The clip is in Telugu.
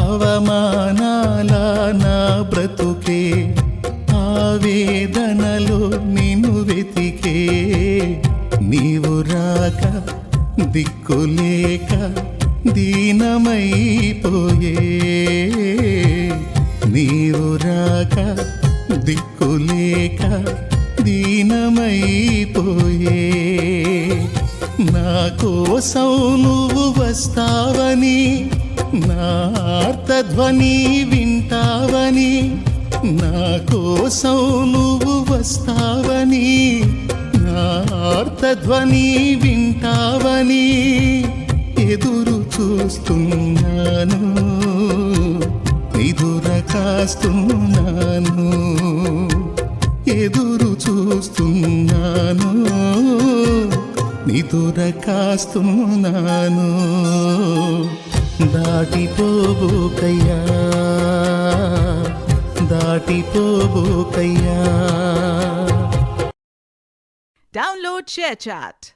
అవమానాల నా బ్రతుకే ఆవేదనలో నిన్ను వెతికే నీవు రాక దిక్కులేక దీనమైపోయే నీవు రాక దిక్కులేక దీనమైపోయే నా కోసం నువ్వు వస్తావని నా ఆర్తధ్వని వింటావని నా కోసం నువ్వు వస్తావని నా ఆర్తధ్వని వింటావని ఎదురు చూస్తున్నాను నిదుర కాస్తున్నాను ఎదురు చూస్తున్నాను నిదుర కాస్తున్నాను దాటిపోబోకయ్యా దాటిపోబోకయ్యా Download ShareChat.